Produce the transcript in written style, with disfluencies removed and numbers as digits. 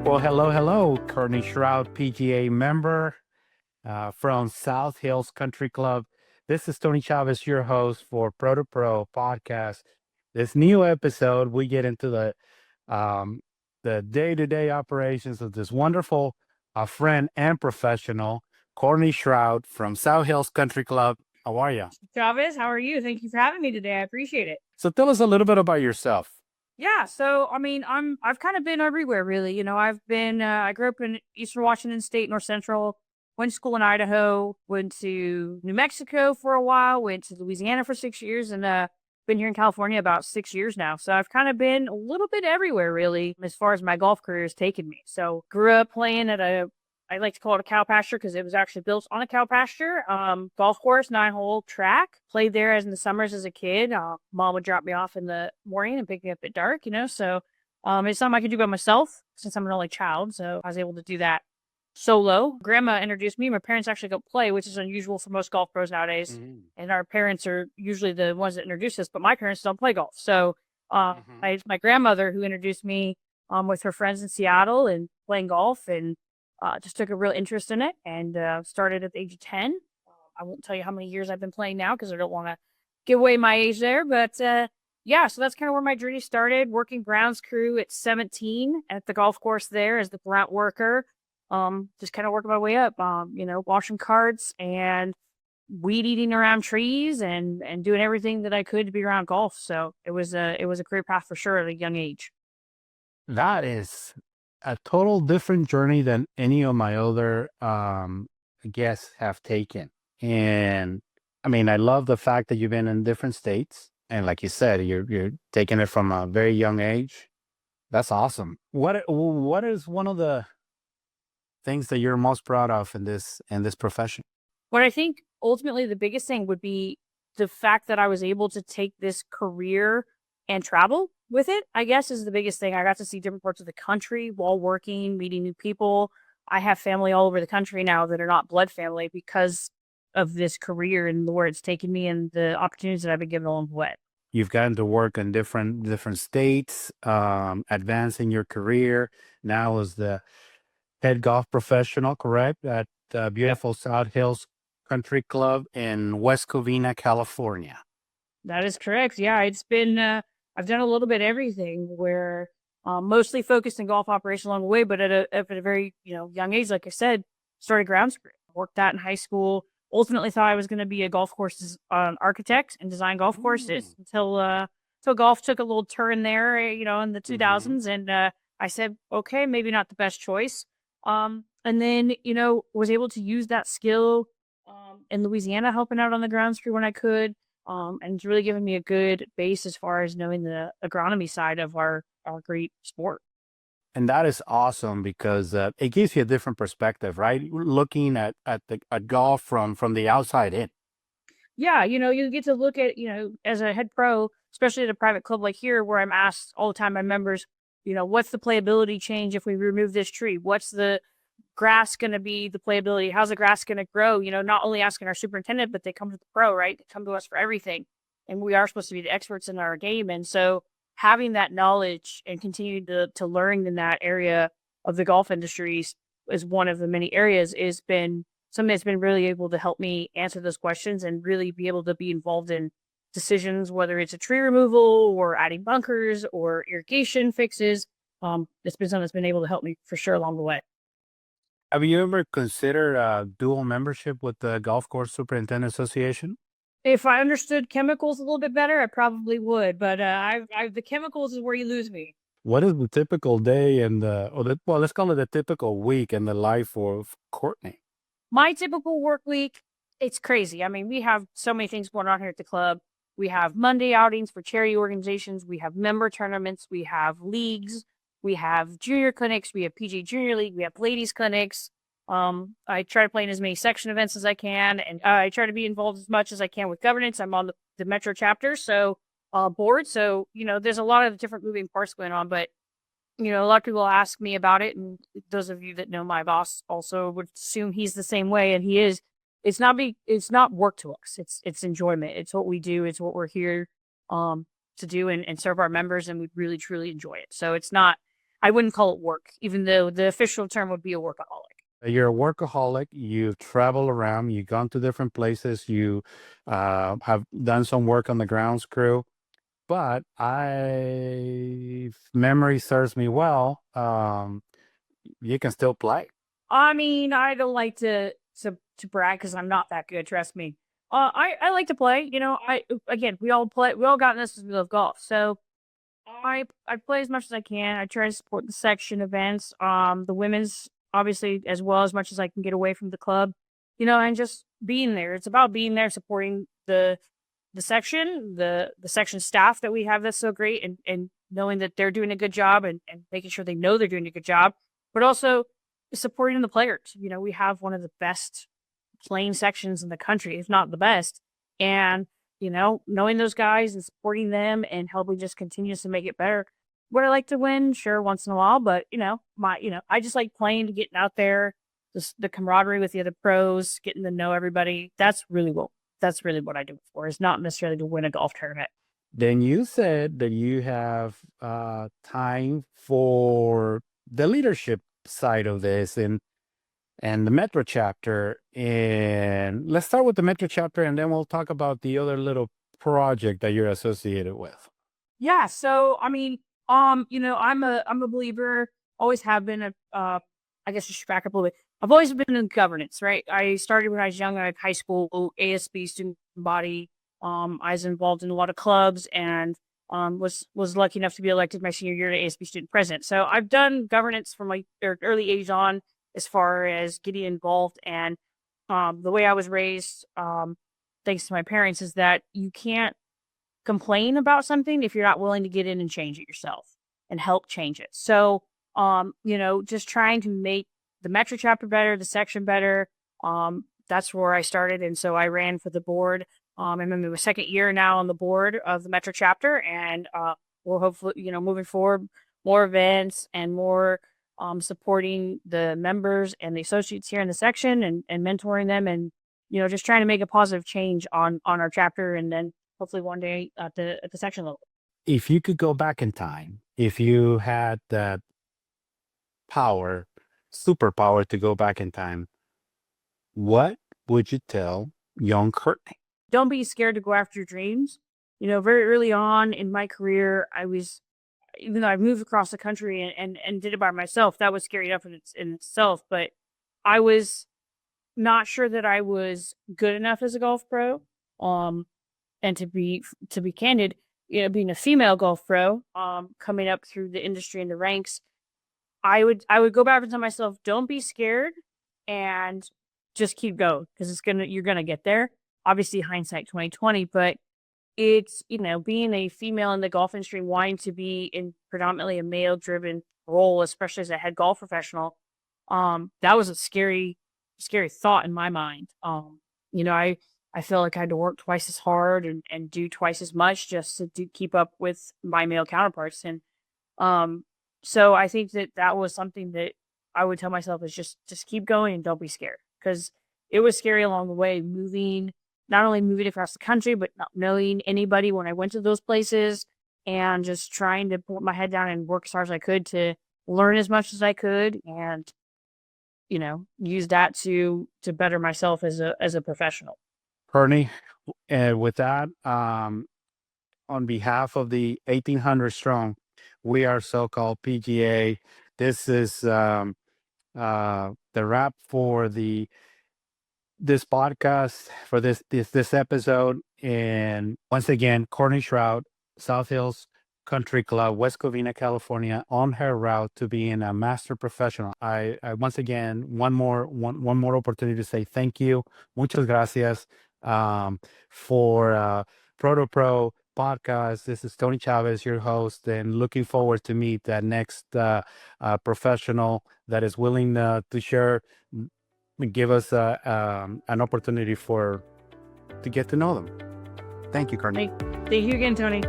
Well, hello, Cortney Shrout, PGA member from South Hills Country Club. This is Tony Chavez, your host for Pro2Pro podcast. This new episode, we get into the day-to-day operations of this wonderful friend and professional, Cortney Shrout from South Hills Country Club. How are you? Chavez, how are you? Thank you for having me today. I appreciate it. So tell us a little bit about yourself. Yeah, so I mean, I've kind of been everywhere, really. I grew up in Eastern Washington State, North Central. Went to school in Idaho. Went to New Mexico for a while. Went to Louisiana for 6 years, and been here in California about 6 years now. So I've kind of been a little bit everywhere, really, as far as my golf career has taken me. So grew up playing at I like to call it a cow pasture because it was actually built on a cow pasture. Golf course, 9-hole track. Played there as in the summers as a kid. Mom would drop me off in the morning and pick me up at dark, So it's something I could do by myself since I'm an only child. So I was able to do that solo. Grandma introduced me. My parents actually go play, which is unusual for most golf pros nowadays. Mm-hmm. And our parents are usually the ones that introduce us, but my parents don't play golf. So my grandmother who introduced me with her friends in Seattle and playing golf and just took a real interest in it and started at the age of 10. I won't tell you how many years I've been playing now because I don't want to give away my age there. But yeah, so that's kind of where my journey started, working grounds crew at 17 at the golf course there as the ground worker. Just kind of working my way up, washing carts and weed eating around trees and doing everything that I could to be around golf. So it was a career path for sure at a young age. That is a total different journey than any of my other guests have taken. And I mean, I love the fact that you've been in different states. And like you said, you're taking it from a very young age. That's awesome. What is one of the things that you're most proud of in this profession? What I think ultimately the biggest thing would be the fact that I was able to take this career and travel with it, I guess, is the biggest thing. I got to see different parts of the country while working, meeting new people. I have family all over the country now that are not blood family because of this career and where it's taken me and the opportunities that I've been given along the way. You've gotten to work in different states, advancing your career. Now as the head golf professional, correct? At Yep. beautiful South Hills Country Club in West Covina, California. That is correct. Yeah, it's been, I've done a little bit of everything where mostly focused in golf operation along the way, but at a very, young age, like I said, started grounds crew. Worked that in high school. Ultimately thought I was going to be a golf course architect and design golf courses until golf took a little turn there, in the 2000s. And I said, okay, maybe not the best choice. And then, was able to use that skill in Louisiana, helping out on the grounds crew when I could. And it's really given me a good base as far as knowing the agronomy side of our great sport. And that is awesome because it gives you a different perspective, right? Looking at golf from the outside in. Yeah, you get to look at, as a head pro, especially at a private club like here, where I'm asked all the time by members, what's the playability change if we remove this tree? What's the grass going to be, the playability? How's the grass going to grow? Not only asking our superintendent, but they come to the pro, right? They come to us for everything. And we are supposed to be the experts in our game. And so having that knowledge and continue to learn in that area of the golf industries is one of the many areas has been something that's been really able to help me answer those questions and really be able to be involved in decisions, whether it's a tree removal or adding bunkers or irrigation fixes. It's been something that's been able to help me for sure along the way. Have you ever considered dual membership with the Golf Course Superintendent Association? If I understood chemicals a little bit better, I probably would. But the chemicals is where you lose me. What is the typical day well, let's call it a typical week in the life of Cortney? My typical work week, it's crazy. I mean, we have so many things going on here at the club. We have Monday outings for charity organizations. We have member tournaments. We have leagues. We have junior clinics. We have PGA Junior League. We have ladies clinics. I try to play in as many section events as I can, and I try to be involved as much as I can with governance. I'm on the Metro chapter, board. So, there's a lot of different moving parts going on, but a lot of people ask me about it, and those of you that know my boss also would assume he's the same way, and he is. It's not work to us. It's enjoyment. It's what we do. It's what we're here to do and serve our members, and we really truly enjoy it. So it's not. I wouldn't call it work, even though the official term would be a workaholic. You're a workaholic. You've traveled around. You've gone to different places. You have done some work on the grounds crew. But if memory serves me well, you can still play. I mean, I don't like to brag because I'm not that good. Trust me. I like to play. You know, again, we all play. We all got in this because we love golf. So I play as much as I can. I try to support the section events. The women's obviously as well as much as I can get away from the club. You know, and just being there. It's about being there, supporting the section, the section staff that we have that's so great, and knowing that they're doing a good job, and making sure they know they're doing a good job, but also supporting the players. You know, we have one of the best playing sections in the country, if not the best. And, you know, knowing those guys and supporting them and helping just continues to make it better. Would I like to win? Sure, once in a while, but I just like playing, getting out there, the camaraderie with the other pros, getting to know everybody. That's really what I do it for. It's not necessarily to win a golf tournament. Then you said that you have time for the leadership side of this and the Metro chapter. And let's start with the Metro chapter, and then we'll talk about the other little project that you're associated with. Yeah. So I mean, I'm a believer. Always have been. I guess just back up a little bit. I've always been in governance, right? I started when I was young, like high school, ASB student body. I was involved in a lot of clubs and was lucky enough to be elected my senior year to ASB student president. So I've done governance from my early age on, as far as getting involved. And the way I was raised, thanks to my parents, is that you can't complain about something if you're not willing to get in and change it yourself and help change it. So, just trying to make the Metro chapter better, the section better. That's where I started. And so I ran for the board. I'm in my second year now on the board of the Metro chapter. And we'll hopefully, moving forward, more events and more supporting the members and the associates here in the section, and mentoring them, and, just trying to make a positive change on our chapter, and then hopefully one day at the section level. If you could go back in time, if you had that superpower to go back in time, what would you tell young Cortney? Don't be scared to go after your dreams. Very early on in my career, even though I moved across the country and did it by myself, that was scary enough in itself. But I was not sure that I was good enough as a golf pro. And to be candid, being a female golf pro, coming up through the industry and the ranks, I would go back and tell myself, don't be scared and just keep going, because you're gonna get there. Obviously, hindsight 2020, but it's, being a female in the golf industry, wanting to be in predominantly a male driven role, especially as a head golf professional. That was a scary thought in my mind. I felt like I had to work twice as hard and do twice as much just to keep up with my male counterparts. And so I think that was something that I would tell myself, is just keep going and don't be scared, because it was scary along the way, not only moving across the country, but not knowing anybody when I went to those places, and just trying to put my head down and work as hard as I could to learn as much as I could, and, use that to better myself as a professional. Cortney, and with that, on behalf of the 1800 strong, we are so-called PGA. This is the wrap for this podcast, for this episode. And once again, Cortney Shrout, South Hills Country Club, West Covina, California, on her route to being a master professional. I once again, one more opportunity to say thank you, muchas gracias, for Pro2Pro podcast. This is Tony Chavez, your host, and looking forward to meet that next professional that is willing to share, give us an opportunity to get to know them. Thank you, Cortney. Thank you again, Tony.